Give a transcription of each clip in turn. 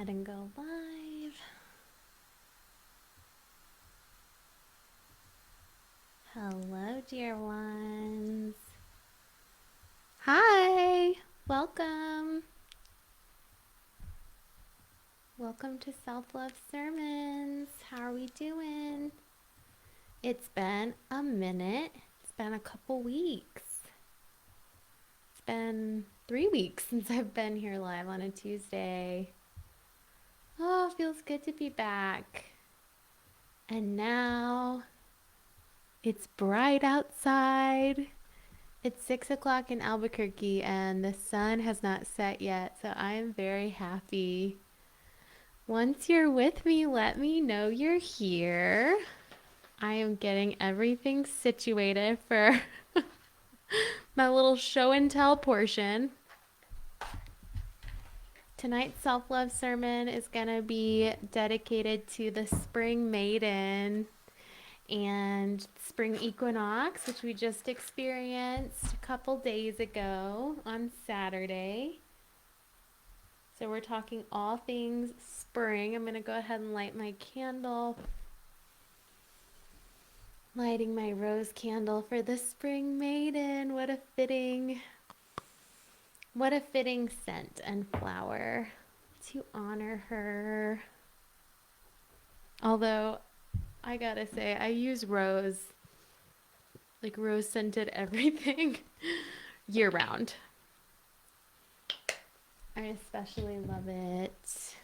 ahead and go live. Hello, dear ones. Hi, welcome. Welcome to Self-Love Sermons. How are we doing? It's been a minute. It's been a couple weeks. It's been 3 weeks since I've been here live on a Tuesday. Oh, it feels good to be back. And now it's bright outside. It's 6 o'clock in Albuquerque and the sun has not set yet, so I am very happy. Once you're with me, let me know you're here. I am getting everything situated for my little show and tell portion. Tonight's self-love sermon is going to be dedicated to the Spring Maiden and Spring Equinox, which we just experienced a couple days ago on Saturday. So we're talking all things spring. I'm going to go ahead and light my candle. Lighting my rose candle for the Spring Maiden. What a fitting scent and flower to honor her. Although I gotta say, I use rose scented everything year round. I especially love it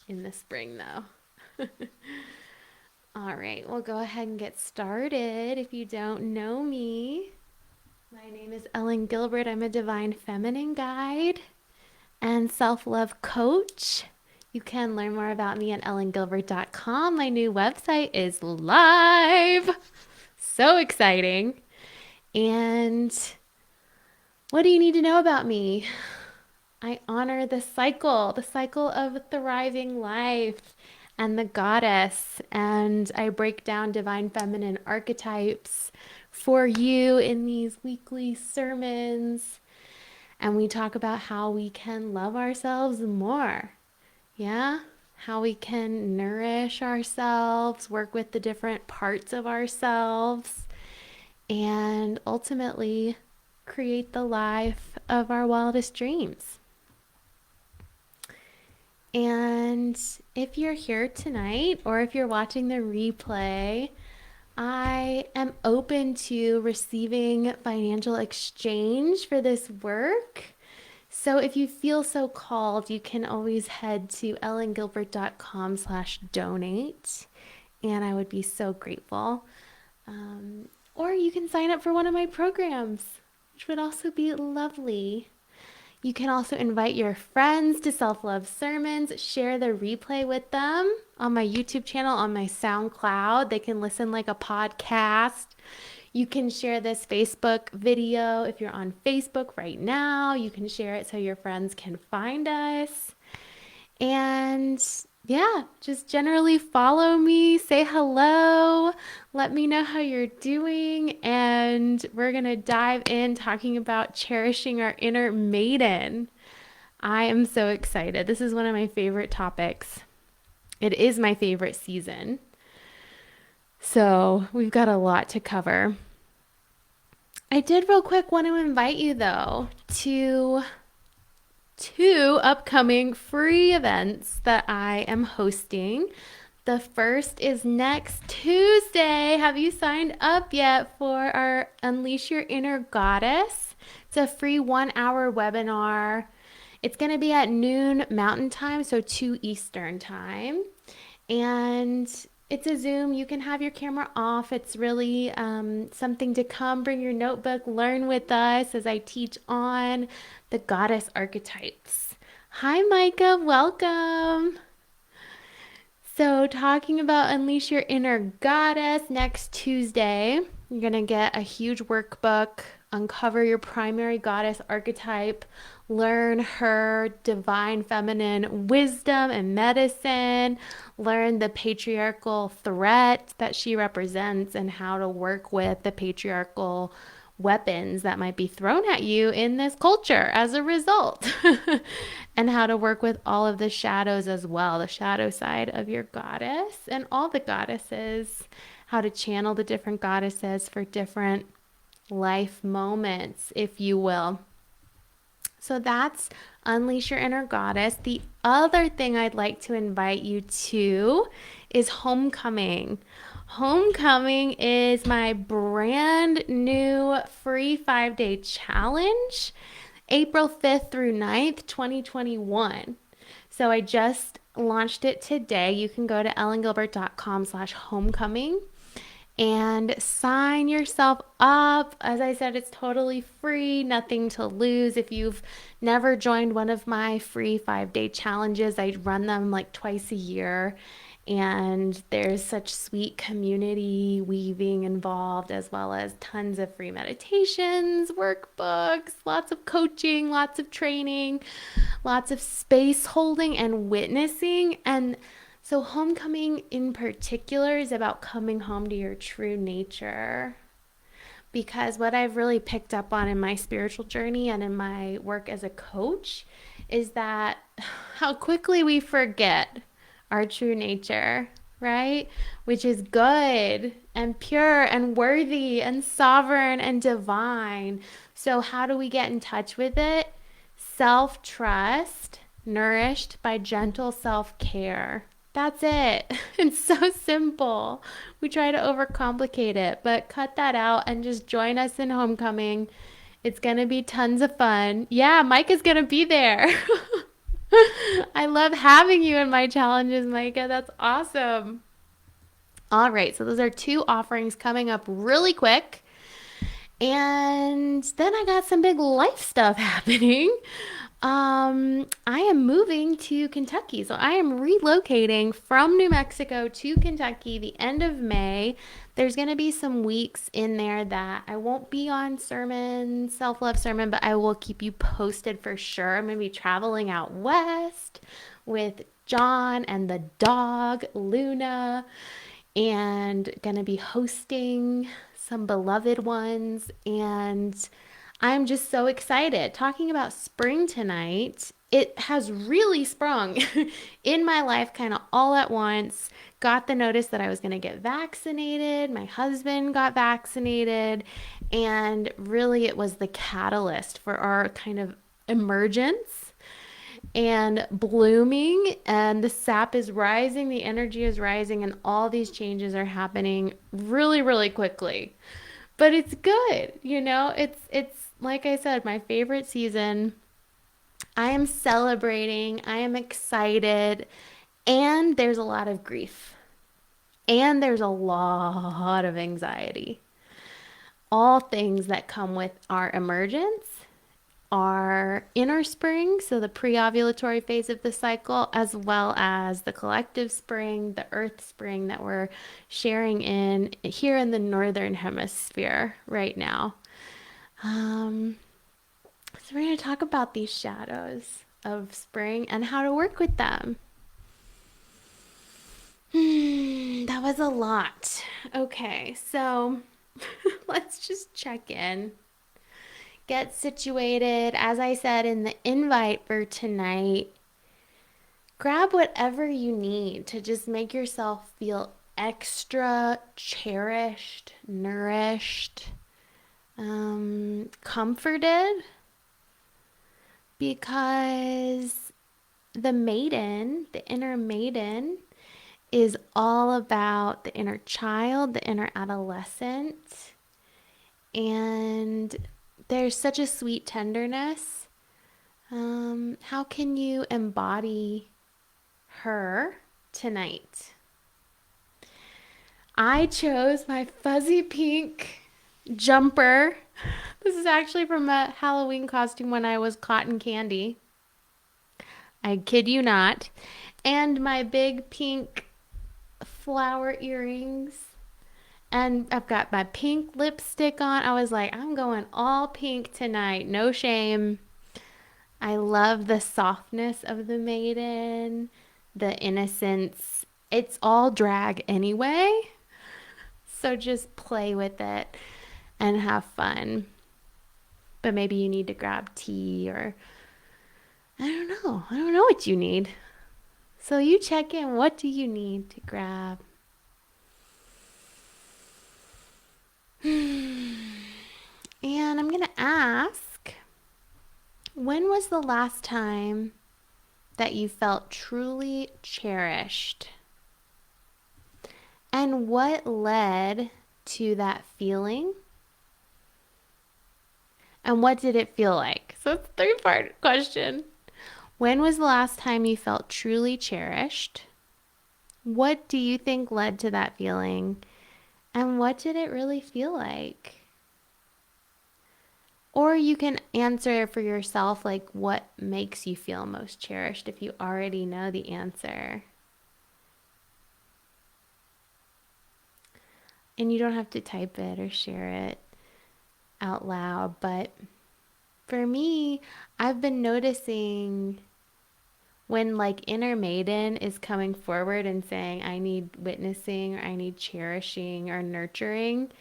in the spring though. All right, we'll go ahead and get started. If you don't know me, my name is Ellen Gilbert. I'm a divine feminine guide and self-love coach. You can learn more about me at ellengilbert.com. My new website is live. So exciting. And what do you need to know about me? I honor the cycle of thriving life and the goddess, and I break down divine feminine archetypes for you in these weekly sermons, and we talk about how we can love ourselves more. How we can nourish ourselves, work with the different parts of ourselves, and ultimately create the life of our wildest dreams. And if you're here tonight or if you're watching the replay, I am open to receiving financial exchange for this work. So if you feel so called, you can always head to ellengilbert.com/donate, and I would be so grateful. Or you can sign up for one of my programs, which would also be lovely. You can also invite your friends to Self-Love Sermons, share the replay with them on my YouTube channel, on my SoundCloud. They can listen like a podcast. You can share this Facebook video if you're on Facebook right now. You can share it so your friends can find us. And yeah, just generally follow me, say hello, let me know how you're doing, and we're going to dive in talking about cherishing our inner maiden. I am so excited. This is one of my favorite topics. It is my favorite season. So we've got a lot to cover. I did real quick want to invite you though to 2 upcoming free events that I am hosting. The first is next Tuesday. Have you signed up yet for our Unleash Your Inner Goddess? It's a free 1-hour webinar. It's going to be at noon Mountain Time, so 2 Eastern Time. And it's a Zoom. You can have your camera off. It's really something to come. Bring your notebook. Learn with us as I teach on the goddess archetypes. Hi, Micah. Welcome. So talking about Unleash Your Inner Goddess next Tuesday, you're going to get a huge workbook, uncover your primary goddess archetype, learn her divine feminine wisdom and medicine, learn the patriarchal threat that she represents and how to work with the patriarchal weapons that might be thrown at you in this culture as a result, and how to work with all of the shadows as well, the shadow side of your goddess and all the goddesses, how to channel the different goddesses for different life moments, if you will. So that's Unleash Your Inner Goddess. The other thing I'd like to invite you to is Homecoming. Homecoming is my brand new free 5-day challenge, April 5th through 9th, 2021. So I just launched it today. You can go to ellengilbert.com/homecoming and sign yourself up. As I said, it's totally free, nothing to lose. If you've never joined one of my free 5-day challenges, I run them like twice a year. And there's such sweet community weaving involved, as well as tons of free meditations, workbooks, lots of coaching, lots of training, lots of space holding and witnessing. And so homecoming in particular is about coming home to your true nature. Because what I've really picked up on in my spiritual journey and in my work as a coach is that how quickly we forget our true nature, right? Which is good and pure and worthy and sovereign and divine. So how do we get in touch with it? Self-trust, nourished by gentle self-care. That's it. It's so simple. We try to overcomplicate it, but cut that out and just join us in homecoming. It's going to be tons of fun. Yeah, Mike is going to be there. I love having you in my challenges, Micah. That's awesome. All right, so those are 2 offerings coming up really quick. And then I got some big life stuff happening. I am moving to Kentucky. So I am relocating from New Mexico to Kentucky the end of May. There's going to be some weeks in there that I won't be on sermon, self-love sermon, but I will keep you posted for sure. I'm going to be traveling out west with John and the dog, Luna, and going to be hosting some beloved ones. And I'm just so excited. Talking about spring tonight, it has really sprung in my life kind of all at once. Got the notice that I was going to get vaccinated. My husband got vaccinated. And really, it was the catalyst for our kind of emergence and blooming. And the sap is rising, the energy is rising, and all these changes are happening really, really quickly. But it's good, it's like I said, my favorite season. I am celebrating, I am excited, and there's a lot of grief, and there's a lot of anxiety. All things that come with our emergence, our inner spring, so the pre-ovulatory phase of the cycle, as well as the collective spring, the earth spring that we're sharing in here in the northern hemisphere right now. So we're going to talk about these shadows of spring and how to work with them. That was a lot. Okay, so let's just check in. Get situated. As I said in the invite for tonight, grab whatever you need to just make yourself feel extra cherished, nourished, comforted, because the maiden, the inner maiden, is all about the inner child, the inner adolescent, and there's such a sweet tenderness. How can you embody her tonight? I chose my fuzzy pink jumper. This is actually from a Halloween costume when I was cotton candy. I kid you not. And my big pink flower earrings. And I've got my pink lipstick on. I was like, I'm going all pink tonight. No shame. I love the softness of the maiden, the innocence. It's all drag anyway. So just play with it. and have fun. But maybe you need to grab tea, or I don't know. I don't know what you need. So you check in. What do you need to grab? And I'm going to ask, when was the last time that you felt truly cherished? And what led to that feeling? And what did it feel like? So it's a three-part question. When was the last time you felt truly cherished? What do you think led to that feeling? And what did it really feel like? Or you can answer for yourself, like what makes you feel most cherished if you already know the answer. And you don't have to type it or share it out loud. But for me, I've been noticing when like inner Maiden is coming forward and saying, I need witnessing, or I need cherishing or nurturing,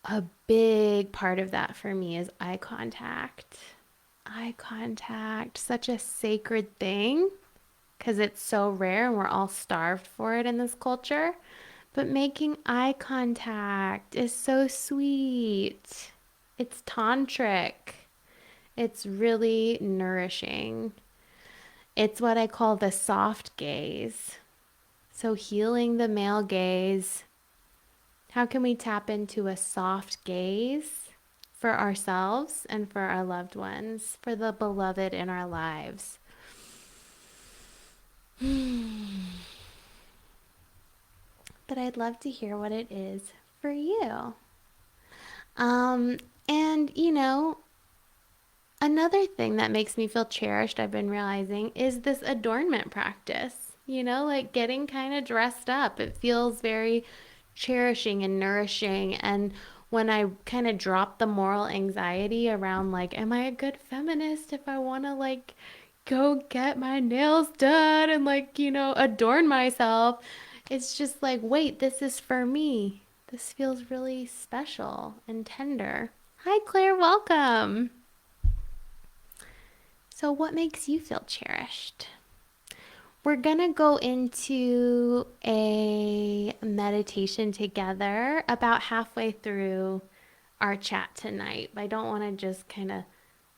a big part of that for me is eye contact. Eye contact, such a sacred thing because it's so rare and we're all starved for it in this culture. But making eye contact is so sweet. It's tantric. It's really nourishing. It's what I call the soft gaze. So, healing the male gaze. How can we tap into a soft gaze for ourselves and for our loved ones, for the beloved in our lives? But I'd love to hear what it is for you. And another thing that makes me feel cherished, I've been realizing, is this adornment practice. Like getting kind of dressed up. It feels very cherishing and nourishing. And when I kind of drop the moral anxiety around, like, am I a good feminist if I want to, like, go get my nails done and, like, adorn myself? It's just like, wait, this is for me. This feels really special and tender. Hi, Claire, welcome. So, what makes you feel cherished? We're going to go into a meditation together about halfway through our chat tonight. I don't want to just kind of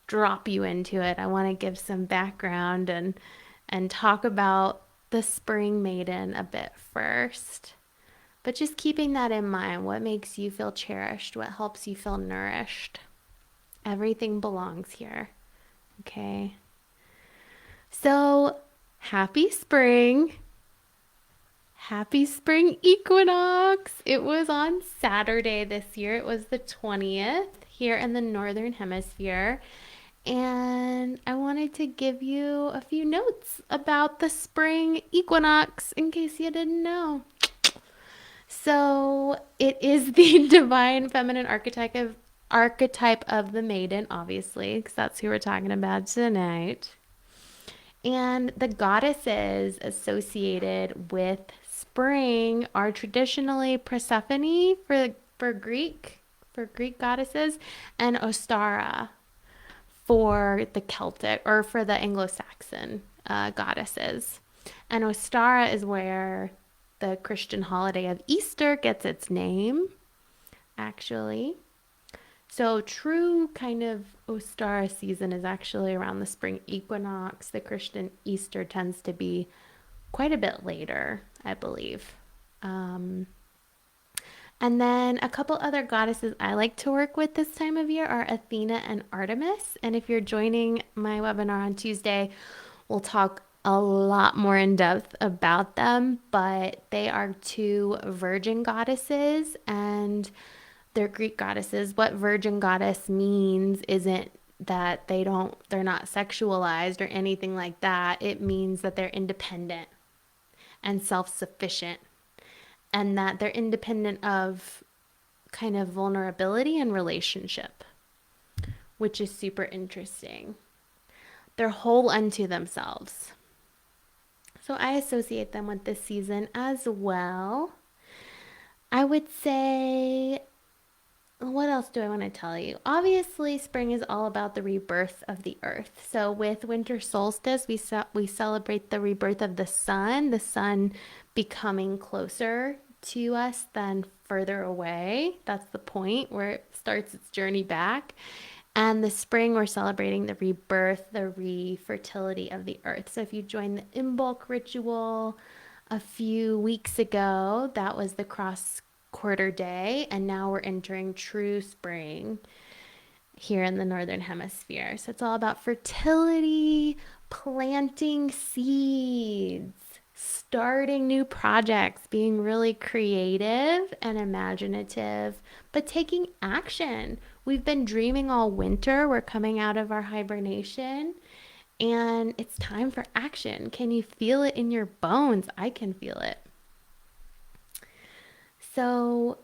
drop you into it. I want to give some background and talk about the Spring Maiden a bit first. But just keeping that in mind, what makes you feel cherished? What helps you feel nourished? Everything belongs here. Okay. So, happy spring. Happy Spring Equinox. It was on Saturday this year. It was the 20th here in the Northern Hemisphere. And I wanted to give you a few notes about the Spring Equinox in case you didn't know. So it is the divine feminine archetype of the maiden, obviously, because that's who we're talking about tonight. And the goddesses associated with spring are traditionally Persephone for Greek goddesses, and Ostara for the Celtic or for the Anglo-Saxon goddesses. And Ostara is where the Christian holiday of Easter gets its name, actually. So true kind of Ostara season is actually around the spring equinox. The Christian Easter tends to be quite a bit later, I believe. And then a couple other goddesses I like to work with this time of year are Athena and Artemis. And if you're joining my webinar on Tuesday, we'll talk a lot more in depth about them. But they are two virgin goddesses and they're Greek goddesses. What virgin goddess means isn't that they're not sexualized or anything like that. It means that they're independent and self-sufficient, and that they're independent of kind of vulnerability and relationship, which is super interesting. They're whole unto themselves. So I associate them with this season as well. I would say what else do I want to tell you? Obviously, spring is all about the rebirth of the earth. So with winter solstice, we celebrate the rebirth of the sun becoming closer to us than further away. That's the point where it starts its journey back. And the spring, we're celebrating the rebirth, the re-fertility of the earth. So if you join the Imbolc ritual a few weeks ago, that was the cross quarter day, and now we're entering true spring here in the northern hemisphere. So it's all about fertility, planting seeds, starting new projects, being really creative and imaginative, but taking action. We've been dreaming all winter. We're coming out of our hibernation and it's time for action. Can you feel it in your bones? I can feel it. So,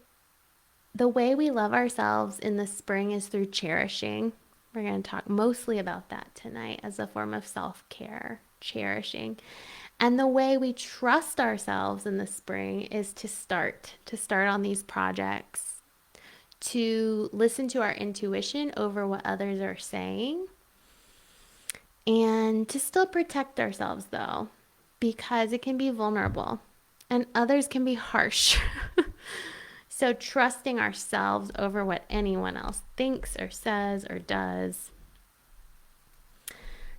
the way we love ourselves in the spring is through cherishing. We're going to talk mostly about that tonight as a form of self care, cherishing. And the way we trust ourselves in the spring is to start on these projects, to listen to our intuition over what others are saying, and to still protect ourselves though, because it can be vulnerable and others can be harsh. So, trusting ourselves over what anyone else thinks or says or does.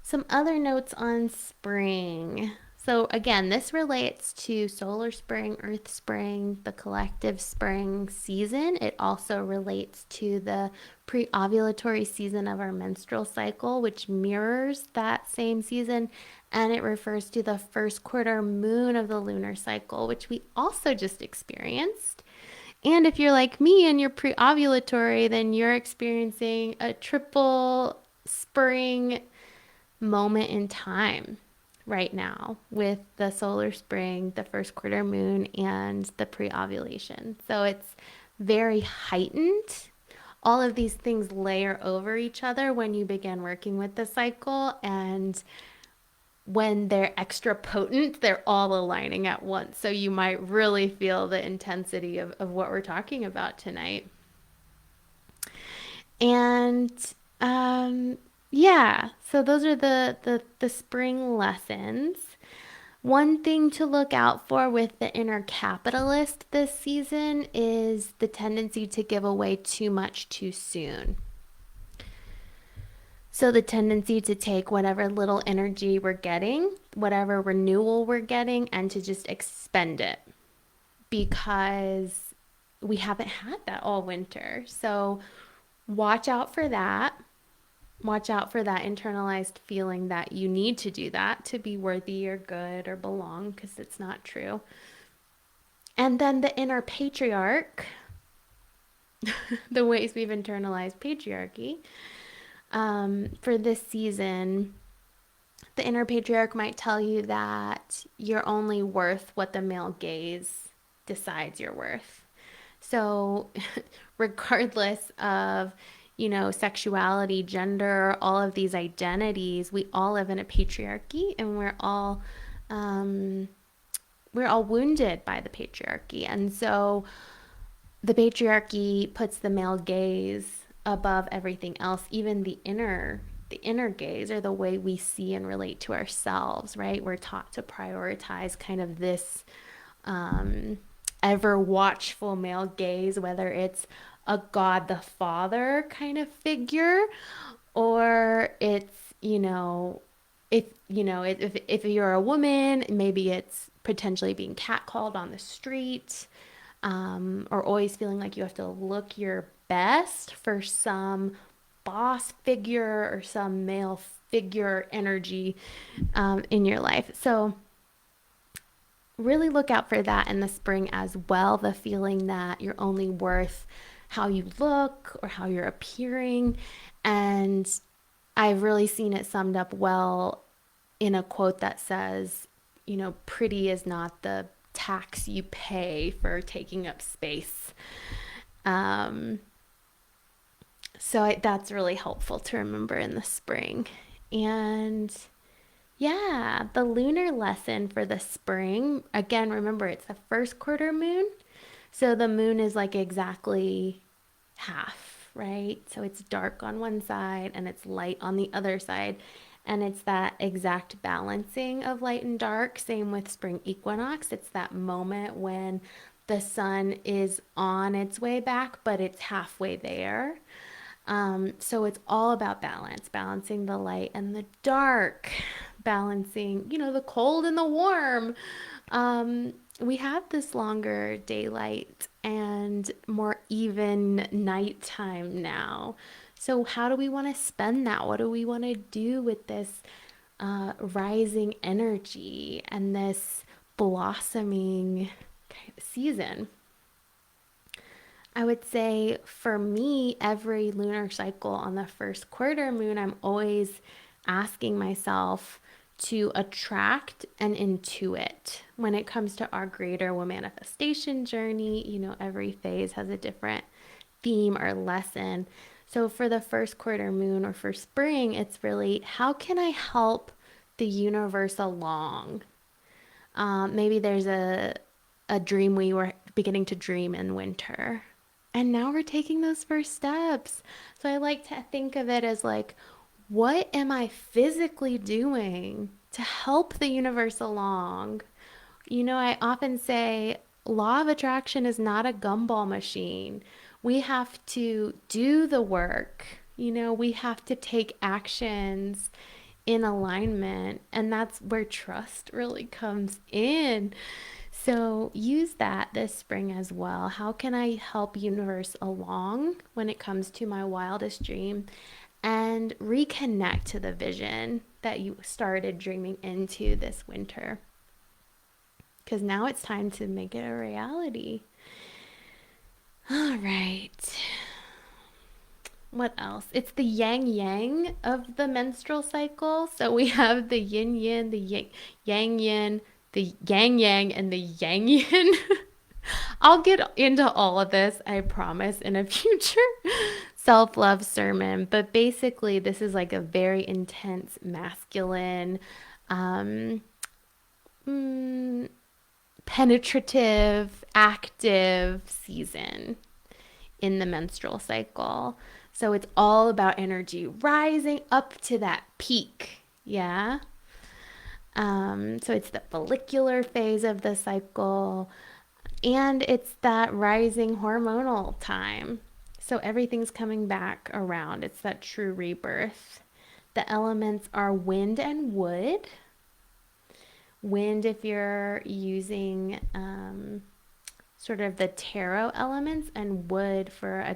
Some other notes on spring. So, again, this relates to solar spring, earth spring, the collective spring season. It also relates to the pre ovulatory season of our menstrual cycle, which mirrors that same season. And it refers to the first quarter moon of the lunar cycle, which we also just experienced. And if you're like me and you're pre ovulatory, then you're experiencing a triple spring moment in time right now with the solar spring, the first quarter moon, and the pre ovulation. So it's very heightened. All of these things layer over each other when you begin working with the cycle. And when they're extra potent, they're all aligning at once. So you might really feel the intensity of what we're talking about tonight. And yeah, so those are the spring lessons. One thing to look out for with the inner capitalist this season is the tendency to give away too much too soon. So, the tendency to take whatever little energy we're getting, whatever renewal we're getting, and to just expend it because we haven't had that all winter. So, watch out for that. Watch out for that internalized feeling that you need to do that to be worthy or good or belong, because it's not true. And then the inner patriarch, the ways we've internalized patriarchy. For this season, the inner patriarch might tell you that you're only worth what the male gaze decides you're worth. So, regardless of, sexuality, gender, all of these identities, we all live in a patriarchy, and we're all wounded by the patriarchy. And so the patriarchy puts the male gaze above everything else, even the inner gaze, or the way we see and relate to ourselves, right? We're taught to prioritize kind of this ever watchful male gaze, whether it's a God the Father kind of figure, or it's, if you're a woman, maybe it's potentially being catcalled on the street, or always feeling like you have to look your best for some boss figure or some male figure energy in your life. So, really look out for that in the spring as well, the feeling that you're only worth how you look or how you're appearing. And I've really seen it summed up well in a quote that says, pretty is not the tax you pay for taking up space. So that's really helpful to remember in the spring. And yeah, the lunar lesson for the spring, again, remember it's the first quarter moon. So the moon is like exactly half, right? So it's dark on one side and it's light on the other side. And it's that exact balancing of light and dark. Same with spring equinox. It's that moment when the sun is on its way back, but it's halfway there. So it's all about balance, balancing the light and the dark, balancing, the cold and the warm. We have this longer daylight and more even nighttime now. So, how do we want to spend that? What do we want to do with this rising energy and this blossoming season? I would say for me, every lunar cycle on the first quarter moon, I'm always asking myself to attract and intuit. When it comes to our greater manifestation journey, every phase has a different theme or lesson. So for the first quarter moon or for spring, it's really how can I help the universe along? Maybe there's a dream we were beginning to dream in winter. And now we're taking those first steps. So I like to think of it as like, what am I physically doing to help the universe along? I often say law of attraction is not a gumball machine. We have to do the work. We have to take actions in alignment, and that's where trust really comes in. So use that this spring as well. How can I help universe along when it comes to my wildest dream and reconnect to the vision that you started dreaming into this winter? Because now it's time to make it a reality. All right. What else? It's the yang yang of the menstrual cycle. So we have the yin yin, the yang yin, the yang yang, and the yang yin. I'll get into all of this, I promise, in a future self love sermon. But basically, this is like a very intense masculine, um, penetrative, active season in the menstrual cycle. So it's all about energy rising up to that peak. Yeah. So it's the follicular phase of the cycle, and it's that rising hormonal time. So everything's coming back around. It's that true rebirth. The elements are wind and wood. Wind, if you're using sort of the tarot elements, and wood for a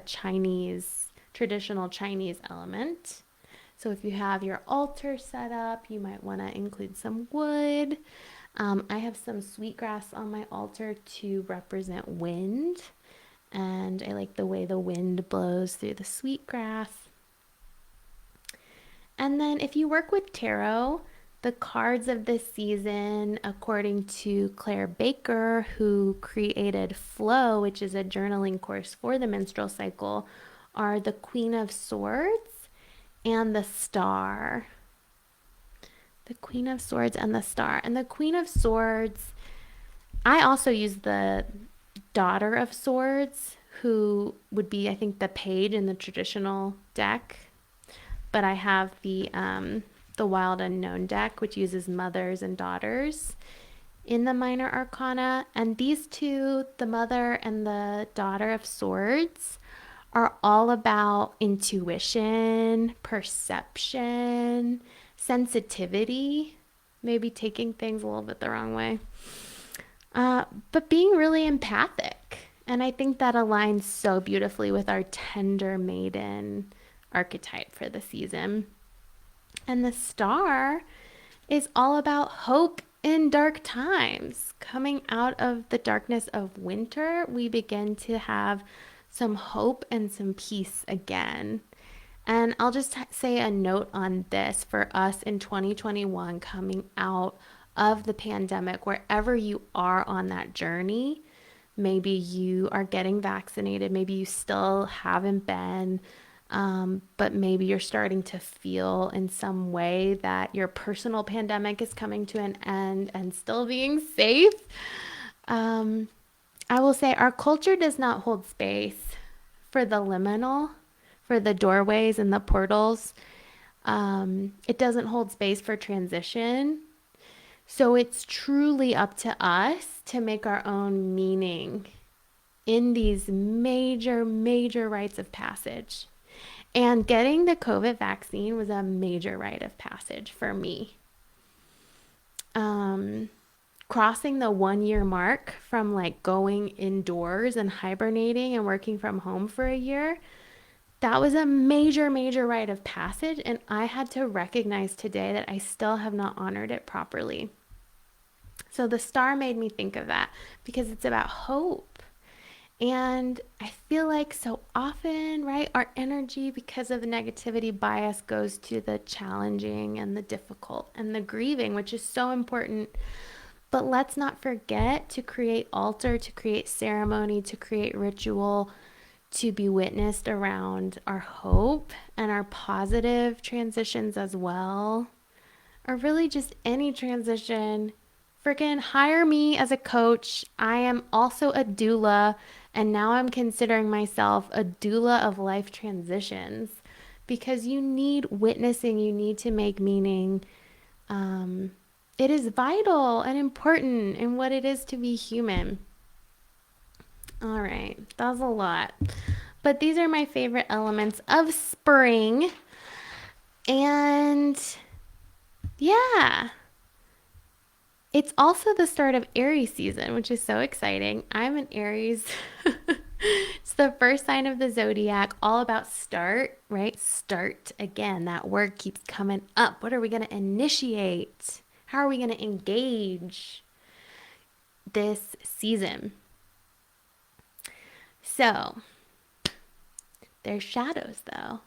traditional Chinese element. So if you have your altar set up, you might want to include some wood. I have some sweetgrass on my altar to represent wind, and I like the way the wind blows through the sweetgrass. And then if you work with tarot, the cards of this season, according to Claire Baker, who created Flow, which is a journaling course for the menstrual cycle, are the Queen of Swords and the Star. The Queen of Swords and the Star. And the Queen of Swords, I also use the Daughter of Swords, who would be, I think, the page in the traditional deck. But I have the Wild Unknown deck, which uses mothers and daughters in the minor arcana. And these two, the Mother and the Daughter of Swords, are all about intuition, perception, sensitivity, maybe taking things a little bit the wrong way, but being really empathic. And I think that aligns so beautifully with our tender maiden archetype for the season. And the Star is all about hope in dark times. Coming out of the darkness of winter, we begin to have some hope and some peace again. And I'll just say a note on this for us in 2021, coming out of the pandemic, wherever you are on that journey. Maybe you are getting vaccinated, maybe you still haven't been, but maybe you're starting to feel in some way that your personal pandemic is coming to an end and still being safe. I will say our culture does not hold space for the liminal, for the doorways and the portals. It doesn't hold space for transition. So it's truly up to us to make our own meaning in these major, major rites of passage. And getting the COVID vaccine was a major rite of passage for me. Crossing the 1 year mark from like going indoors and hibernating and working from home for a year, that was a major, major rite of passage. And I had to recognize today that I still have not honored it properly. So the star made me think of that because it's about hope. And I feel like so often, right, our energy, because of the negativity bias, goes to the challenging and the difficult and the grieving, which is so important. But let's not forget to create altar, to create ceremony, to create ritual, to be witnessed around our hope and our positive transitions as well, or really just any transition. Freaking hire me as a coach. I am also a doula, and now I'm considering myself a doula of life transitions because you need witnessing, you need to make meaning. It is vital and important in what it is to be human. All right, that was a lot. But these are my favorite elements of spring. And yeah, it's also the start of Aries season, which is so exciting. I'm an Aries. It's the first sign of the zodiac, all about start, right? Start again. That word keeps coming up. What are we going to initiate? How are we going to engage this season? So, there's shadows though.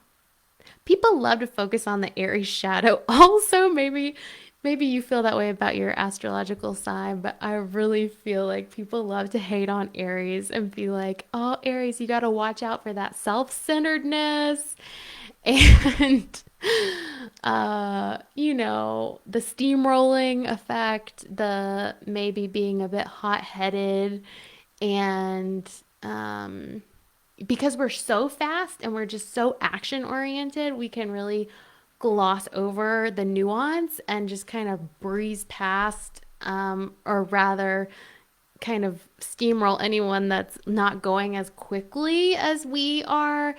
People love to focus on the Aries shadow. Also, maybe you feel that way about your astrological sign, but I really feel like people love to hate on Aries and be like, "Oh, Aries, you got to watch out for that self-centeredness and the steamrolling effect, the maybe being a bit hot-headed and because we're so fast and we're just so action oriented, we can really gloss over the nuance and just kind of breeze past, or rather, kind of steamroll anyone that's not going as quickly as we are.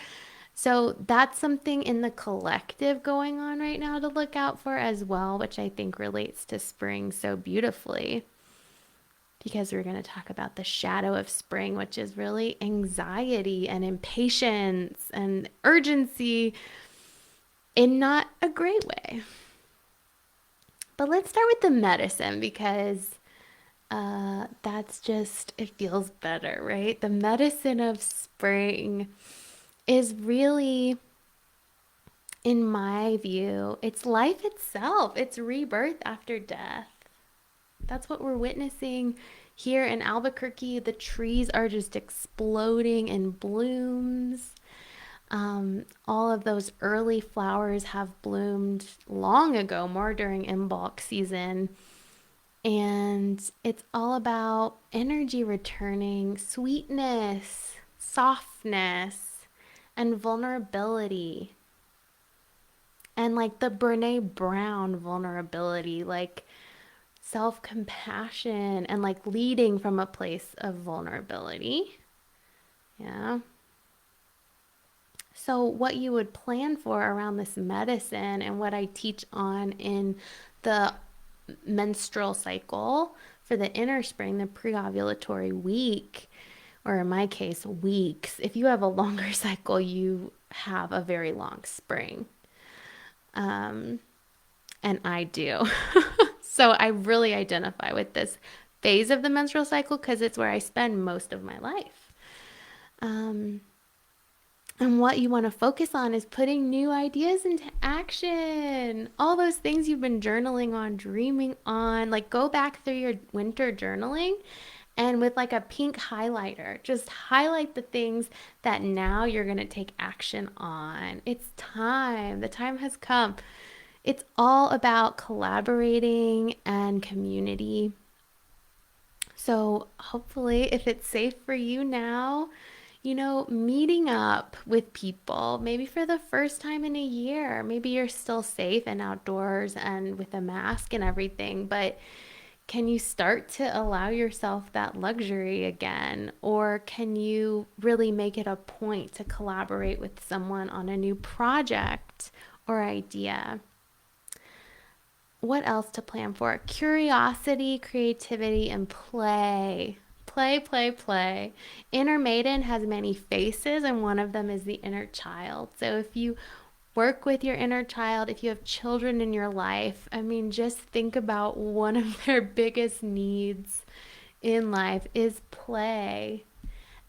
So that's something in the collective going on right now to look out for as well, which I think relates to spring so beautifully, because we're going to talk about the shadow of spring, which is really anxiety and impatience and urgency in not a great way. But let's start with the medicine because that's just, it feels better, right? The medicine of spring is really, in my view, it's life itself. It's rebirth after death. That's what we're witnessing here in Albuquerque. The trees are just exploding in blooms. All of those early flowers have bloomed long ago, more during Imbolc season. And it's all about energy returning, sweetness, softness, and vulnerability. And like the Brene Brown vulnerability, like self-compassion and like leading from a place of vulnerability. Yeah. So what you would plan for around this medicine and what I teach on in the menstrual cycle for the inner spring, the pre-ovulatory week, or in my case, weeks. If you have a longer cycle, you have a very long spring. And I do. So I really identify with this phase of the menstrual cycle because it's where I spend most of my life. And what you want to focus on is putting new ideas into action. All those things you've been journaling on, dreaming on, like go back through your winter journaling and with like a pink highlighter, just highlight the things that now you're going to take action on. It's time. The time has come. It's all about collaborating and community. So hopefully, if it's safe for you now, meeting up with people, maybe for the first time in a year. Maybe you're still safe and outdoors and with a mask and everything, but can you start to allow yourself that luxury again? Or can you really make it a point to collaborate with someone on a new project or idea? What else to plan for? Curiosity, creativity, and play. Play, play, play. Inner Maiden has many faces, and one of them is the inner child. So if you work with your inner child, if you have children in your life, I mean, just think about one of their biggest needs in life is play.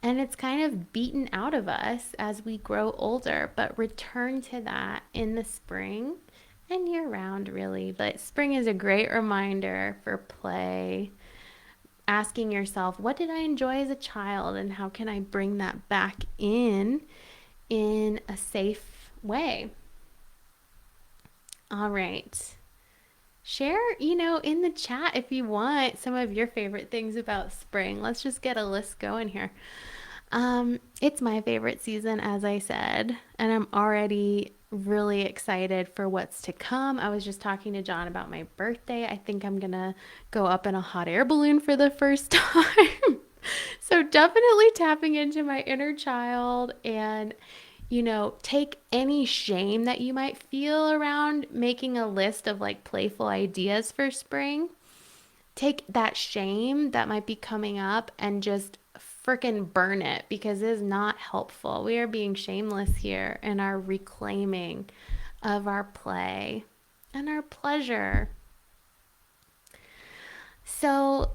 And it's kind of beaten out of us as we grow older, but return to that in the spring and year round, really. But spring is a great reminder for play. Asking yourself, what did I enjoy as a child, and how can I bring that back in a safe way? All right. Share, in the chat if you want some of your favorite things about spring. Let's just get a list going here. It's my favorite season, as I said, and I'm already really excited for what's to come. I was just talking to John about my birthday. I think I'm gonna go up in a hot air balloon for the first time. So definitely tapping into my inner child and take any shame that you might feel around making a list of like playful ideas for spring. Take that shame that might be coming up and just freaking burn it because it is not helpful. We are being shameless here in our reclaiming of our play and our pleasure. So,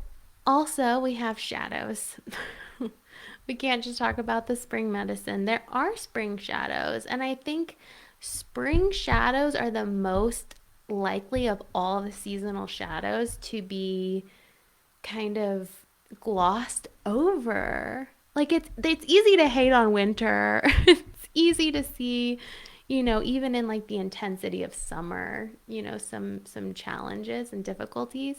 also, we have shadows. We can't just talk about the spring medicine. There are spring shadows, and I think spring shadows are the most likely of all the seasonal shadows to be kind of glossed over. Like it's easy to hate on winter. It's easy to see, even in like the intensity of summer, some challenges and difficulties.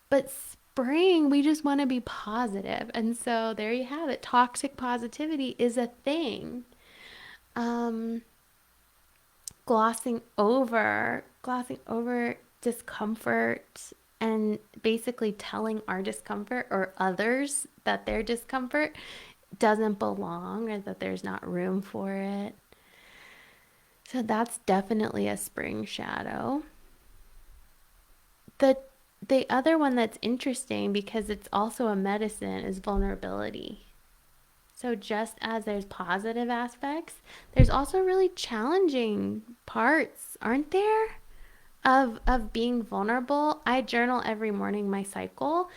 But spring, we just want to be positive. And so there you have it. Toxic positivity is a thing. Um, glossing over discomfort and basically telling our discomfort or others that their discomfort doesn't belong or that there's not room for it. So that's definitely a spring shadow. The the other one that's interesting because it's also a medicine is vulnerability. So just as there's positive aspects, there's also really challenging parts, aren't there? Of being vulnerable. I journal every morning my cycle,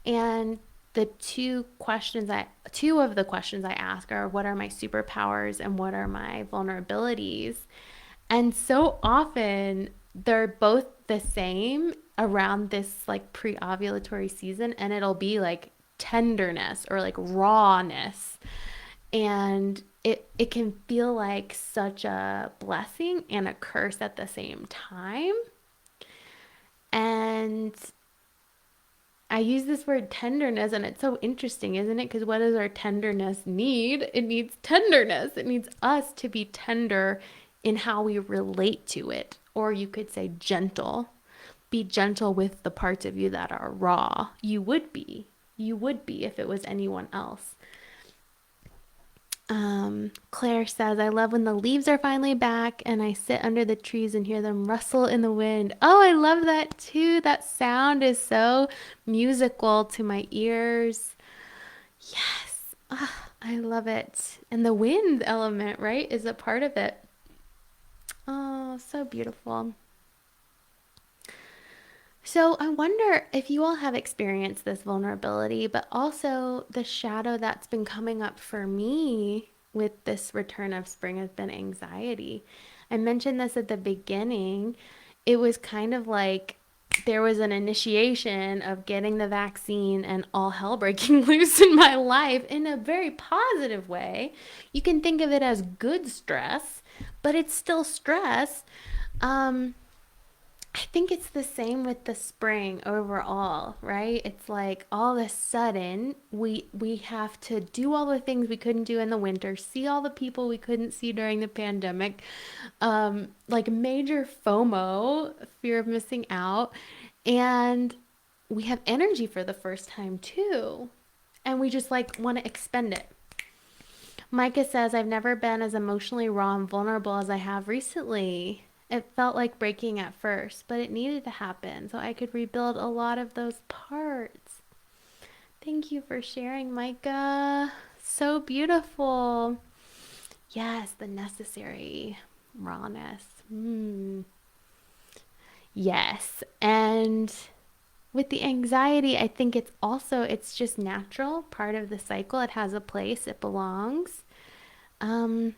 and the two of the questions I ask are what are my superpowers and what are my vulnerabilities? And so often they're both the same around this like pre-ovulatory season, and it'll be like tenderness or like rawness, and it can feel like such a blessing and a curse at the same time. And I use this word tenderness, and it's so interesting, isn't it? Because what does our tenderness need? It needs tenderness. It needs us to be tender in how we relate to it. Or you could say gentle. Be gentle with the parts of you that are raw. You would be. You would be if it was anyone else. Claire says, I love when the leaves are finally back and I sit under the trees and hear them rustle in the wind. Oh, I love that too. That sound is so musical to my ears. Yes. I love it. And the wind element, right, is a part of it. Oh, so beautiful. So I wonder if you all have experienced this vulnerability, but also the shadow that's been coming up for me with this return of spring has been anxiety. I mentioned this at the beginning. It was kind of like there was an initiation of getting the vaccine and all hell breaking loose in my life in a very positive way. You can think of it as good stress, but it's still stress. Um, I think it's the same with the spring overall, right? It's like all of a sudden we have to do all the things we couldn't do in the winter, see all the people we couldn't see during the pandemic, like major FOMO, fear of missing out, and we have energy for the first time too, and we just like want to expend it. Micah says, I've never been as emotionally raw and vulnerable as I have recently. It felt like breaking at first, but it needed to happen so I could rebuild a lot of those parts. Thank you for sharing, Micah. So beautiful. Yes, the necessary rawness. Yes. And with the anxiety, I think it's just natural, part of the cycle. It has a place, it belongs. Um,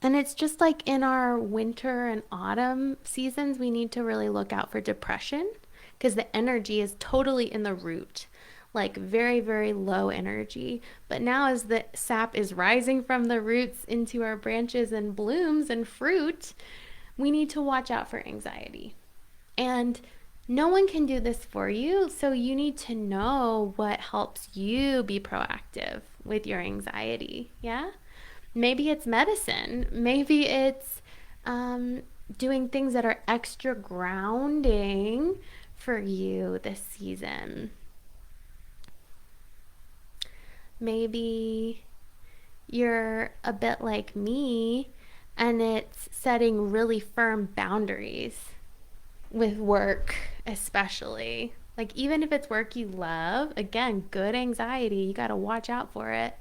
And it's just like in our winter and autumn seasons, we need to really look out for depression because the energy is totally in the root, like very, very low energy. But now, as the sap is rising from the roots into our branches and blooms and fruit, we need to watch out for anxiety. And no one can do this for you. So you need to know what helps you be proactive with your anxiety. Yeah. Maybe it's medicine. Maybe it's doing things that are extra grounding for you this season. Maybe you're a bit like me and it's setting really firm boundaries with work, especially. Like, even if it's work you love, again, good anxiety, you got to watch out for it.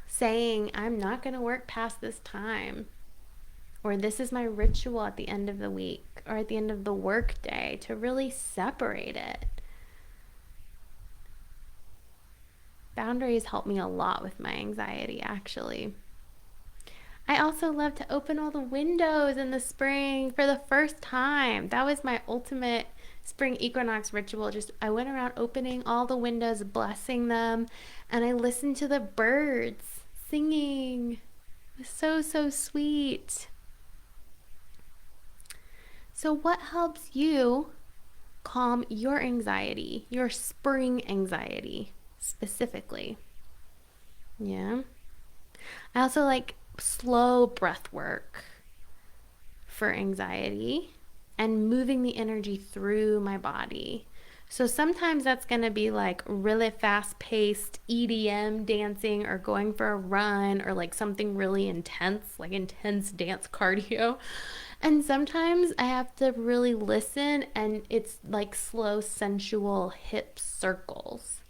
Saying, I'm not going to work past this time, or this is my ritual at the end of the week or at the end of the work day, to really separate it. Boundaries help me a lot with my anxiety, actually. I also love to open all the windows in the spring for the first time. That was my ultimate spring equinox ritual. Just I went around opening all the windows, blessing them, and I listened to the birds singing. It was so, so sweet. So what helps you calm your anxiety, your spring anxiety specifically? Yeah. I also like slow breath work for anxiety and moving the energy through my body. So sometimes that's going to be like really fast paced EDM dancing or going for a run or like something really intense, like intense dance cardio. And sometimes I have to really listen and it's like slow, sensual hip circles.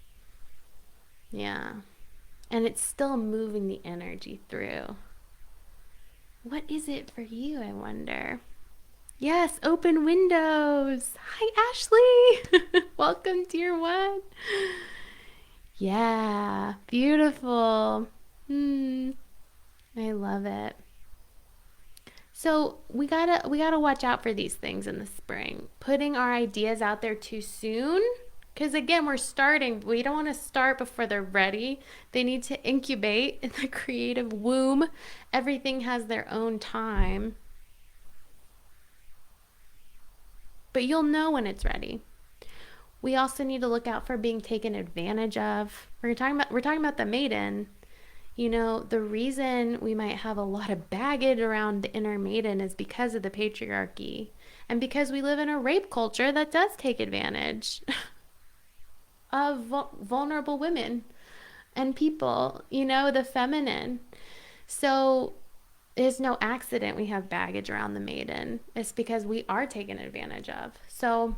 Yeah. And it's still moving the energy through. What is it for you, I wonder? Yes, open windows. Hi, Ashley. Welcome, dear one. Yeah, beautiful. I love it. So we gotta watch out for these things in the spring. Putting our ideas out there too soon, because again, we're starting. We don't want to start before they're ready. They need to incubate in the creative womb. Everything has their own time. But you'll know when it's ready. We also need to look out for being taken advantage of. We're talking about the maiden. You know, the reason we might have a lot of baggage around the inner maiden is because of the patriarchy and because we live in a rape culture that does take advantage of vulnerable women and people, you know, the feminine. So it's no accident we have baggage around the maiden. It's because we are taken advantage of. So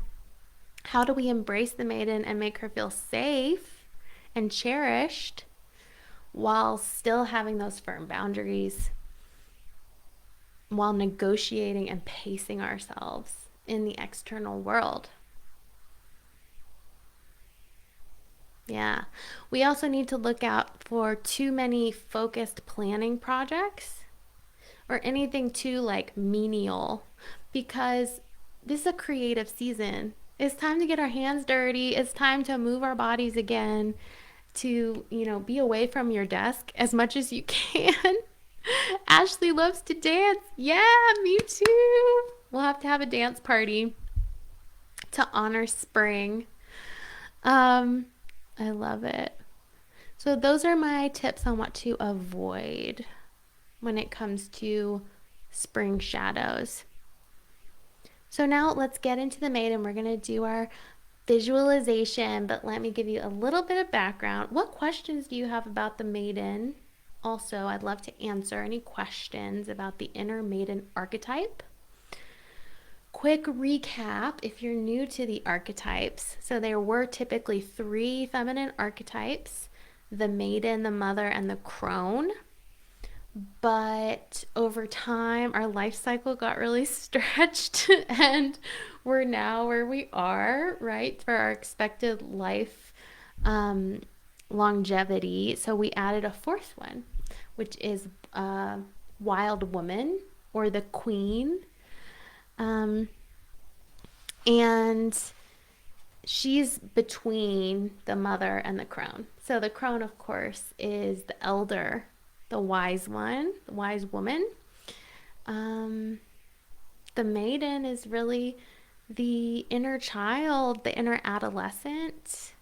how do we embrace the maiden and make her feel safe and cherished while still having those firm boundaries, while negotiating and pacing ourselves in the external world? Yeah. We also need to look out for too many focused planning projects or anything too like menial, because this is a creative season. It's time to get our hands dirty. It's time to move our bodies again, to, you know, be away from your desk as much as you can Ashley loves to dance. Yeah, me too. We'll have to have a dance party to honor spring. Um, I love it. So those are my tips on what to avoid when it comes to spring shadows. So now let's get into the Maiden. We're going to do our visualization, but let me give you a little bit of background. What questions do you have about the Maiden? Also, I'd love to answer any questions about the Inner Maiden archetype. Quick recap if you're new to the archetypes. So there were typically 3 feminine archetypes: the Maiden, the Mother, and the Crone. But over time, our life cycle got really stretched, and we're now where we are, right, for our expected life longevity. So we added a 4th one, which is Wild Woman, or the Queen. And she's between the Mother and the Crone. So the Crone, of course, is the elder, the wise one, the wise woman. The Maiden is really the inner child, the inner adolescent,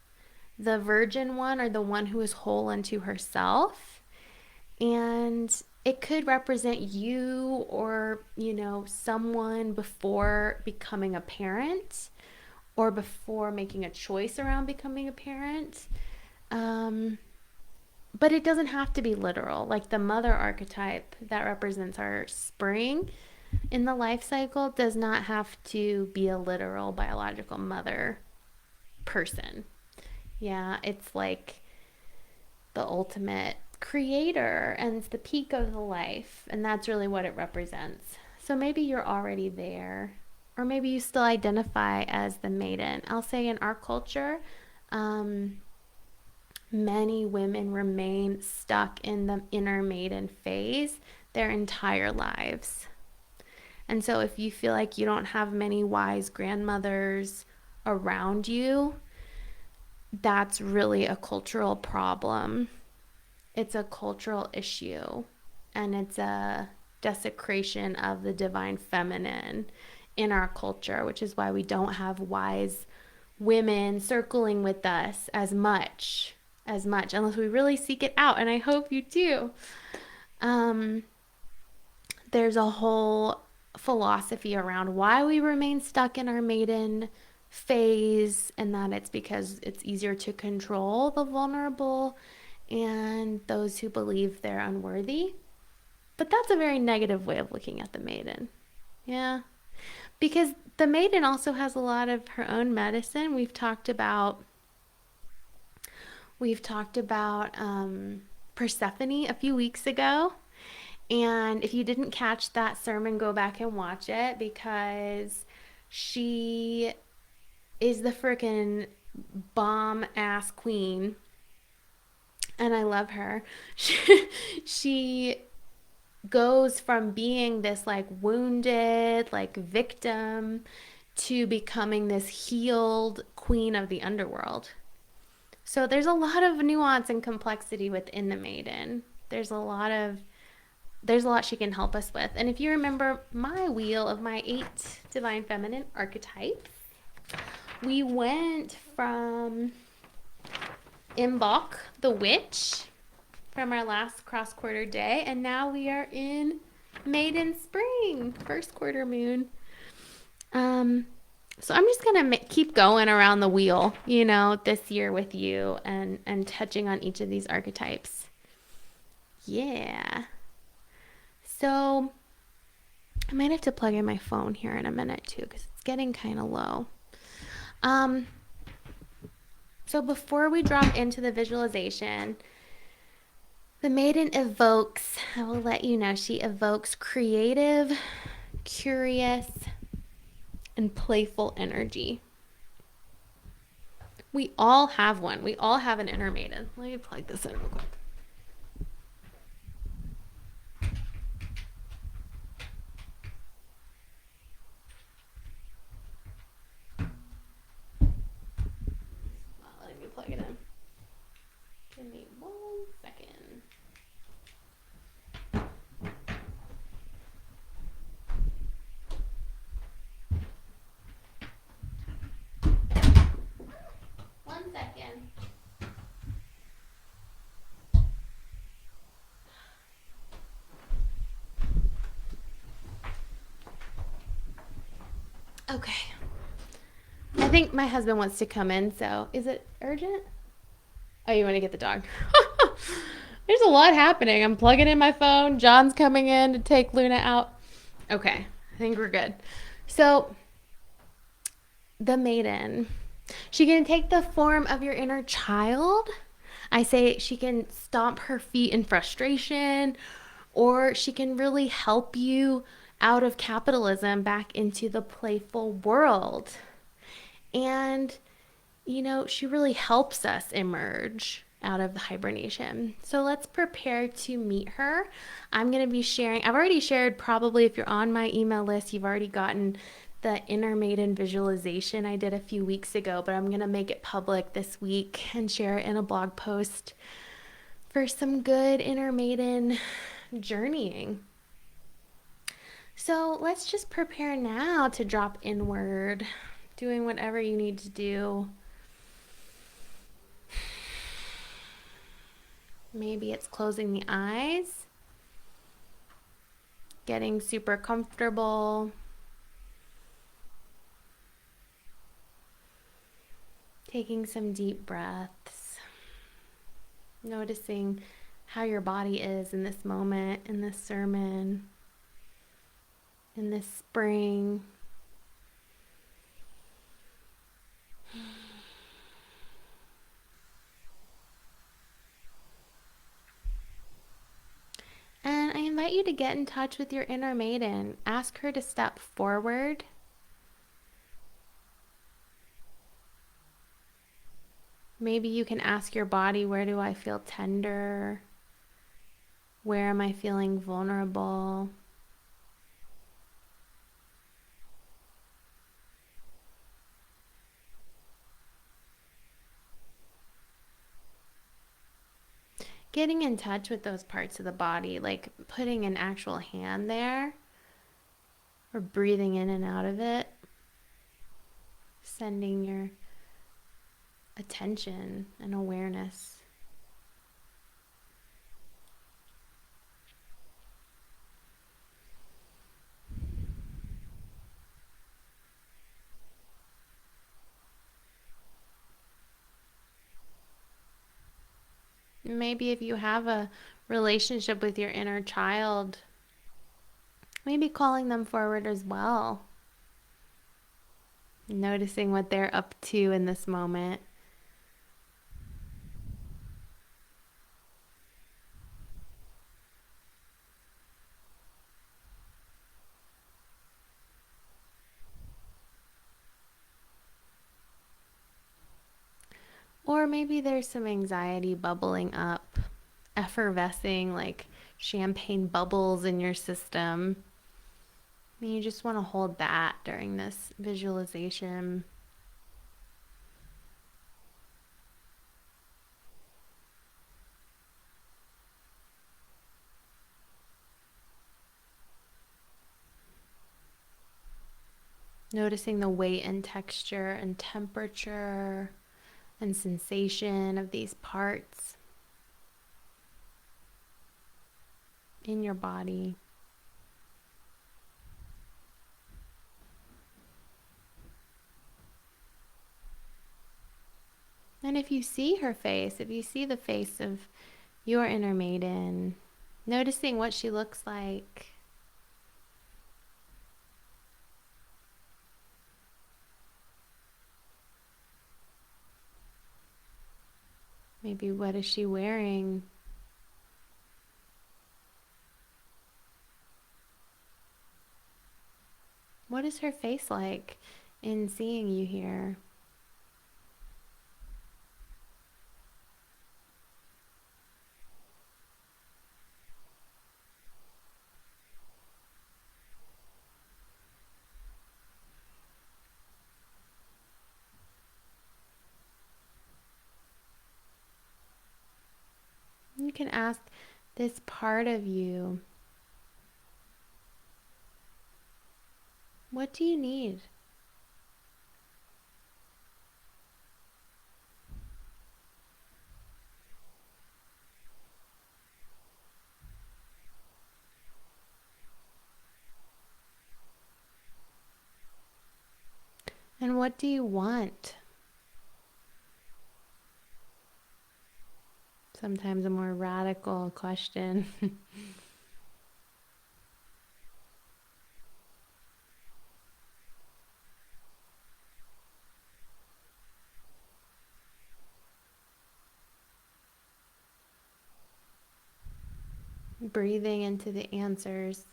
the virgin one, or the one who is whole unto herself. And it could represent you, or, someone before becoming a parent, or before making a choice around becoming a parent. But it doesn't have to be literal. Like the Mother archetype that represents our spring in the life cycle does not have to be a literal biological mother person. Yeah, it's like the ultimate creator, and it's the peak of the life, and that's really what it represents. So maybe you're already there, or maybe you still identify as the Maiden. I'll say in our culture, many women remain stuck in the Inner Maiden phase their entire lives. And so if you feel like you don't have many wise grandmothers around you, that's really a cultural problem. It's a cultural issue, and it's a desecration of the divine feminine in our culture, which is why we don't have wise women circling with us as much, unless we really seek it out, and I hope you do. There's a whole philosophy around why we remain stuck in our Maiden phase, and that it's because it's easier to control the vulnerable and those who believe they're unworthy. But that's a very negative way of looking at the Maiden. Yeah. Because the Maiden also has a lot of her own medicine. We've talked about Persephone a few weeks ago. And if you didn't catch that sermon, go back and watch it, because she is the freaking bomb ass queen. And I love her. She goes from being this like wounded, like victim, to becoming this healed queen of the underworld. So there's a lot of nuance and complexity within the Maiden. There's a lot she can help us with. And if you remember my wheel of my 8 divine feminine archetypes, we went from Imbolc, the witch, from our last cross quarter day, and now we are in Maiden spring, first quarter moon. So I'm just gonna keep going around the wheel, this year with you, and touching on each of these archetypes. Yeah. So I might have to plug in my phone here in a minute too, because it's getting kind of low. So before we drop into the visualization, the Maiden evokes, I will let you know, she evokes creative, curious, and playful energy. We all have one. We all have an inner Maiden. Let me plug this in real quick. Let me plug it in. Give me 1 second. Okay. I think my husband wants to come in, so is it urgent? Oh, you want to get the dog? There's a lot happening. I'm plugging in my phone. John's coming in to take Luna out. Okay, I think we're good. So, the maiden. She can take the form of your inner child. I say she can stomp her feet in frustration, or she can really help you out of capitalism back into the playful world. And, she really helps us emerge out of the hibernation. So let's prepare to meet her. I'm going to be sharing, I've already shared, probably if you're on my email list, you've already gotten the Inner Maiden visualization I did a few weeks ago, but I'm going to make it public this week and share it in a blog post for some good Inner Maiden journeying. So let's just prepare now to drop inward, doing whatever you need to do. Maybe it's closing the eyes, getting super comfortable, taking some deep breaths, noticing how your body is in this moment, in this sermon, in this spring. And I invite you to get in touch with your inner maiden. Ask her to step forward. Maybe you can ask your body, where do I feel tender? Where am I feeling vulnerable? Getting in touch with those parts of the body, like putting an actual hand there or breathing in and out of it, sending your attention and awareness. Maybe if you have a relationship with your inner child, maybe calling them forward as well. Noticing what they're up to in this moment. Or maybe there's some anxiety bubbling up, effervescing like champagne bubbles in your system. And you just want to hold that during this visualization. Noticing the weight and texture and temperature and sensation of these parts in your body. And if you see her face, if you see the face of your inner maiden, noticing what she looks like. Maybe what is she wearing? What is her face like in seeing you here? You can ask this part of you, what do you need? what do you want? Sometimes a more radical question. Breathing into the answers,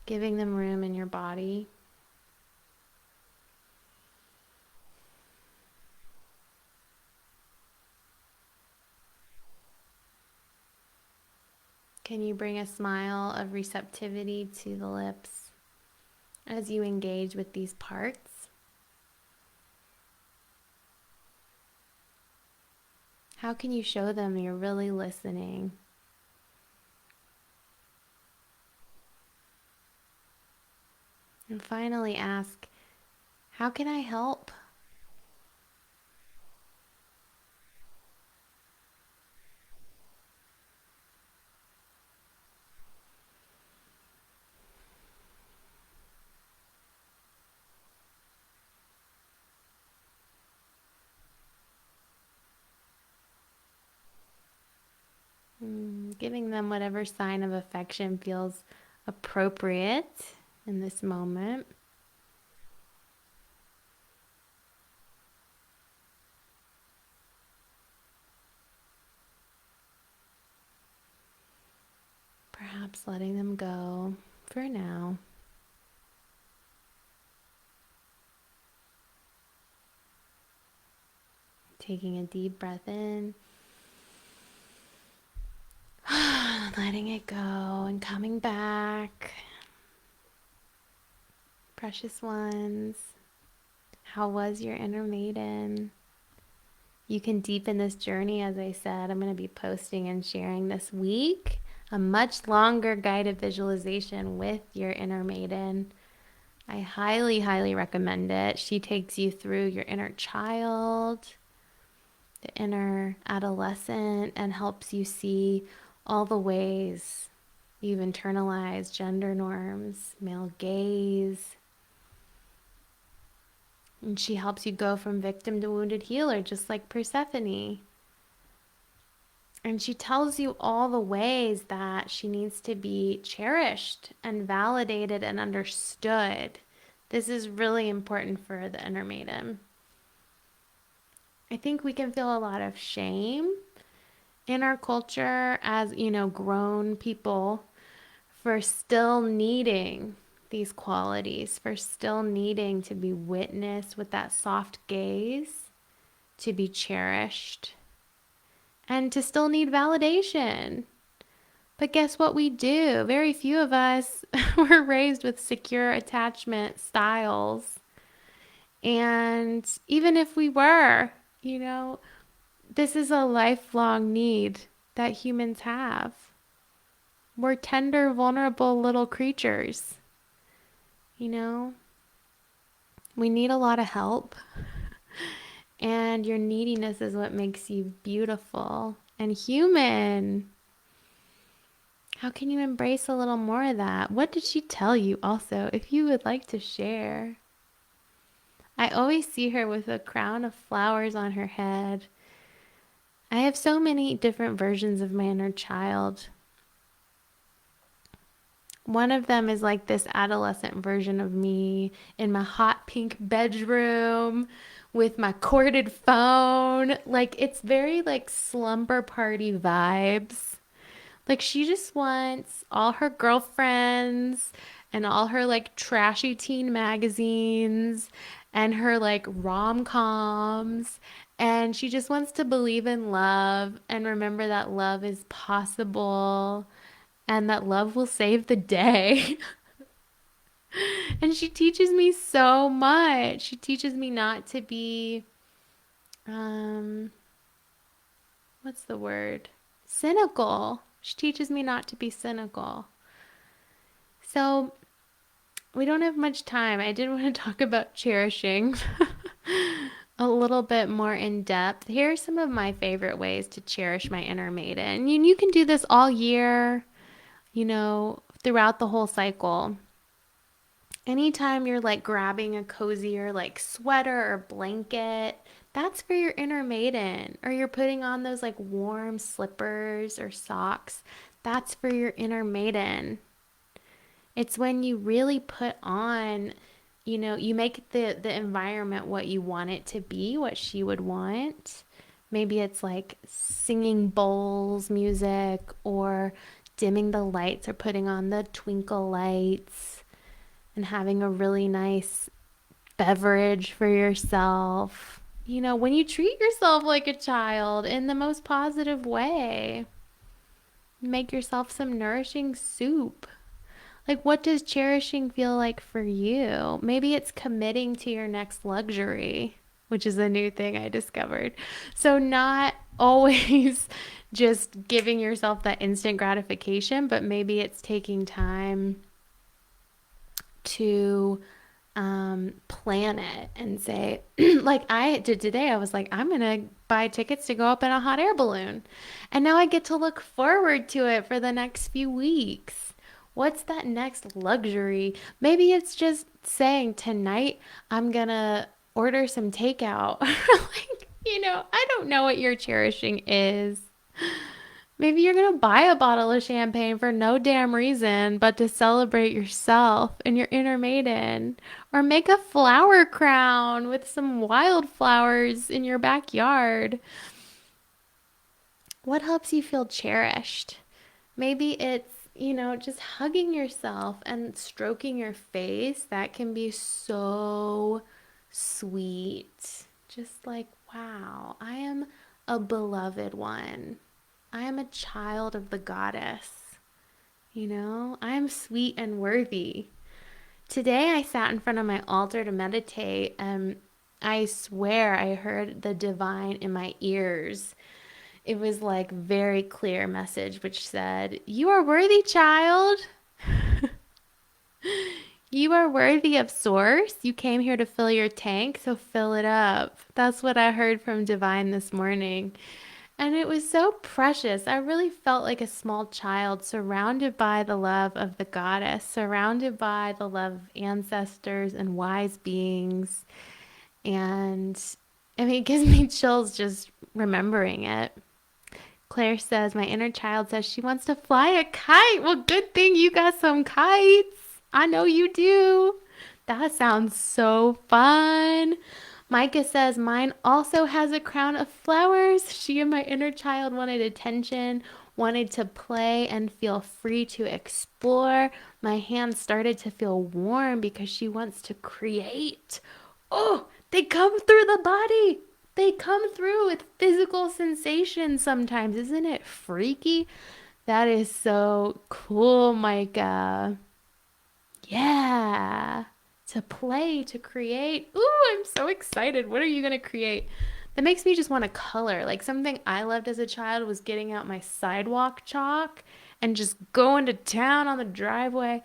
giving them room in your body. Can you bring a smile of receptivity to the lips as you engage with these parts? How can you show them you're really listening? And finally ask, how can I help? Giving them whatever sign of affection feels appropriate in this moment. Perhaps letting them go for now. Taking a deep breath in, letting it go and coming back. Precious ones, how was your inner maiden? You can deepen this journey, as I said. I'm going to be posting and sharing this week a much longer guided visualization with your inner maiden. I highly, highly recommend it. She takes you through your inner child, the inner adolescent, and helps you see all the ways you've internalized gender norms, male gaze. And she helps you go from victim to wounded healer, just like Persephone. And she tells you all the ways that she needs to be cherished and validated and understood. This is really important for the inner maiden. I think we can feel a lot of shame in our culture as, grown people for still needing these qualities, for still needing to be witnessed with that soft gaze, to be cherished, and to still need validation. But guess what we do? Very few of us were raised with secure attachment styles. And even if we were, this is a lifelong need that humans have. We're tender, vulnerable little creatures. We need a lot of help. And your neediness is what makes you beautiful and human. How can you embrace a little more of that? What did she tell you also, if you would like to share? I always see her with a crown of flowers on her head. I have so many different versions of my inner child. One of them is like this adolescent version of me in my hot pink bedroom with my corded phone. Like, it's very like slumber party vibes. Like, she just wants all her girlfriends and all her like trashy teen magazines and her like rom-coms. And she just wants to believe in love and remember that love is possible and that love will save the day. And she teaches me so much. She teaches me not to be, what's the word? Cynical. She teaches me not to be cynical. So we don't have much time. I did want to talk about cherishing a little bit more in depth. Here are some of my favorite ways to cherish my inner maiden. You can do this all year, throughout the whole cycle. Anytime you're like grabbing a cozier like sweater or blanket, that's for your inner maiden. Or you're putting on those like warm slippers or socks, that's for your inner maiden. It's when you really put on, you make the environment what you want it to be, what she would want. Maybe it's like singing bowls music or dimming the lights or putting on the twinkle lights and having a really nice beverage for yourself. When you treat yourself like a child in the most positive way, make yourself some nourishing soup. Like, what does cherishing feel like for you? Maybe it's committing to your next luxury, which is a new thing I discovered. So, not always just giving yourself that instant gratification, but maybe it's taking time to plan it and say, like I did today, I was like, I'm going to buy tickets to go up in a hot air balloon. And now I get to look forward to it for the next few weeks. What's that next luxury? Maybe it's just saying tonight I'm going to order some takeout. Like, I don't know what your cherishing is. Maybe you're going to buy a bottle of champagne for no damn reason but to celebrate yourself and your inner maiden. Or make a flower crown with some wildflowers in your backyard. What helps you feel cherished? Maybe it's, just hugging yourself and stroking your face. That can be so sweet. Just like, wow, I am a beloved one. I am a child of the goddess. I am sweet and worthy. Today I sat in front of my altar to meditate, and I swear I heard the divine in my ears. It was like very clear message which said, "You are worthy, child. You are worthy of source. You came here to fill your tank, so fill it up." That's what I heard from divine this morning. And it was so precious. I really felt like a small child surrounded by the love of the goddess, surrounded by the love of ancestors and wise beings. And I mean, it gives me chills just remembering it. Claire says, my inner child says she wants to fly a kite. Well, good thing you got some kites. I know you do. That sounds so fun. Micah says, mine also has a crown of flowers. She and my inner child wanted attention, wanted to play and feel free to explore. My hands started to feel warm because she wants to create. Oh, they come through the body. They come through with physical sensations sometimes. Isn't it freaky? That is so cool, Micah. Yeah. To play, to create. Ooh, I'm so excited. What are you going to create? That makes me just want to color. Like something I loved as a child was getting out my sidewalk chalk and just going to town on the driveway.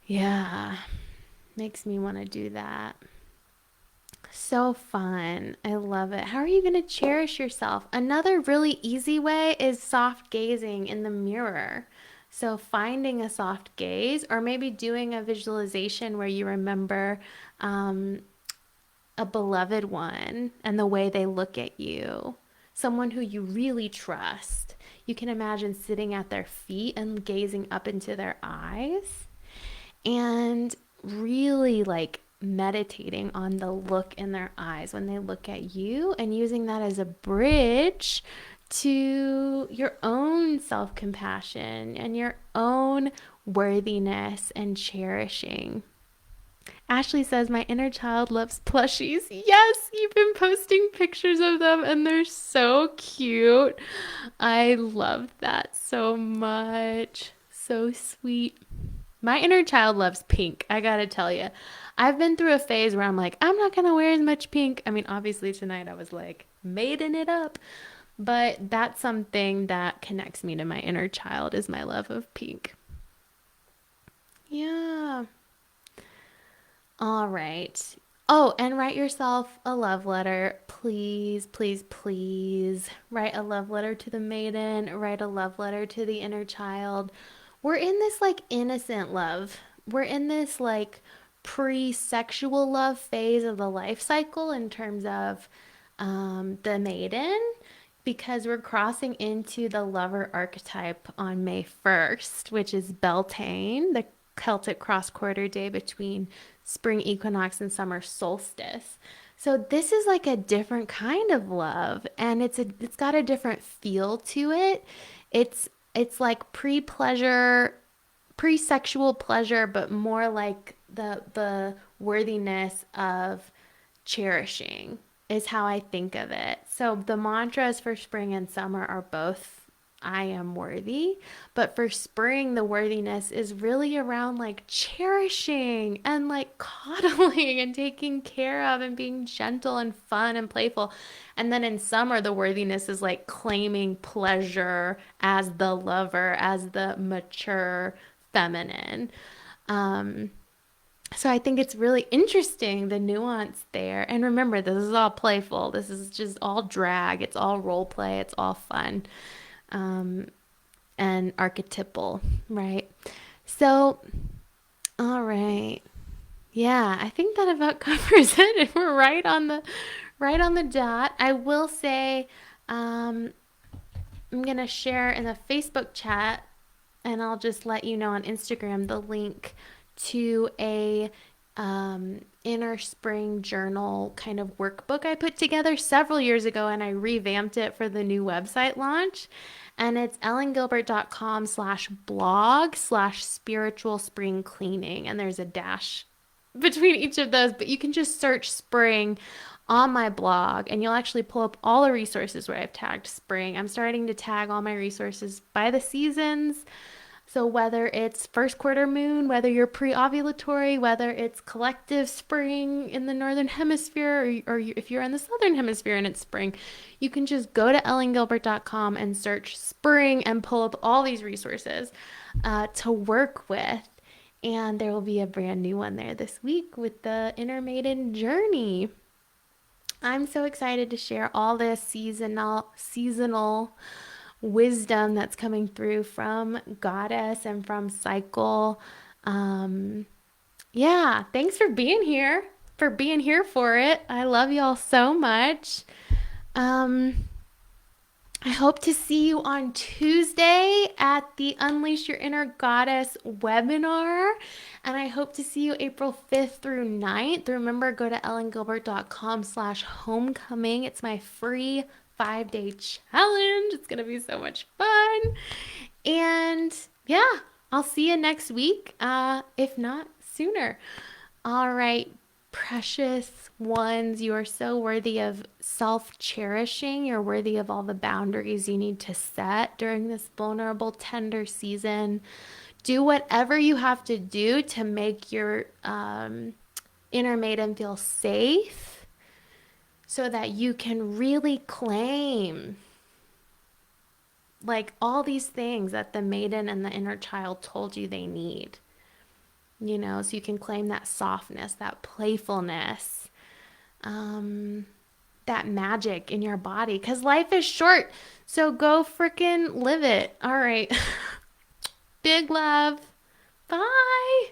Yeah. Makes me want to do that. So fun. I love it. How are you going to cherish yourself? Another really easy way is soft gazing in the mirror. So finding a soft gaze, or maybe doing a visualization where you remember a beloved one and the way they look at you, someone who you really trust. You can imagine sitting at their feet and gazing up into their eyes and really like meditating on the look in their eyes when they look at you and using that as a bridge to your own self compassion and your own worthiness and cherishing. Ashley says, my inner child loves plushies. Yes, you've been posting pictures of them and they're so cute. I love that so much. So sweet. My inner child loves pink, I gotta tell you. I've been through a phase where I'm like, I'm not gonna wear as much pink. I mean, obviously tonight I was like, maiden it up. But that's something that connects me to my inner child is my love of pink. Yeah. All right. Oh, and write yourself a love letter. Please, please, please. Write a love letter to the maiden. Write a love letter to the inner child. We're in this like innocent love we're in this like pre-sexual love phase of the life cycle in terms of the maiden, because we're crossing into the lover archetype on May 1st, which is Beltane, the Celtic cross quarter day between spring equinox and summer solstice. So this is like a different kind of love, and it's got a different feel to it. It's like pre-pleasure, pre-sexual pleasure, but more like the worthiness of cherishing is how I think of it. So the mantras for spring and summer are both I am worthy, but for spring the worthiness is really around like cherishing and like coddling and taking care of and being gentle and fun and playful. And then in summer the worthiness is like claiming pleasure as the lover, as the mature feminine. Um, so I think it's really interesting the nuance there. And remember, this is all playful. This is just all drag. It's all role play. It's all fun, um, and archetypal, right? So, all right. Yeah, I think that about covers it. We're right on the dot. I will say, um, I'm gonna share in the Facebook chat, and I'll just let you know on Instagram the link to a inner spring journal kind of workbook I put together several years ago, and I revamped it for the new website launch. And it's ellengilbert.com/blog/spiritual spring cleaning. And there's a dash between each of those, but you can just search spring on my blog and you'll actually pull up all the resources where I've tagged spring. I'm starting to tag all my resources by the seasons. So whether it's first quarter moon, whether you're pre-ovulatory, whether it's collective spring in the northern hemisphere, or if you're in the southern hemisphere and it's spring, you can just go to ellengilbert.com and search spring and pull up all these resources to work with. And there will be a brand new one there this week with the Inner Maiden journey. I'm so excited to share all this seasonal wisdom that's coming through from Goddess and from Cycle. Um, yeah, thanks for being here, for it. I love y'all so much. Um, I hope to see you on Tuesday at the Unleash Your Inner Goddess webinar. And I hope to see you April 5th through 9th. Remember, go to ellengilbert.com/homecoming. It's my free 5-day challenge. It's going to be so much fun. And yeah, I'll see you next week, if not sooner. All right, precious ones, you are so worthy of self-cherishing. You're worthy of all the boundaries you need to set during this vulnerable, tender season. Do whatever you have to do to make your inner maiden feel safe so that you can really claim like all these things that the maiden and the inner child told you they need. You know, so you can claim that softness, that playfulness, that magic in your body, because life is short. So go freaking live it. All right. Big love. Bye.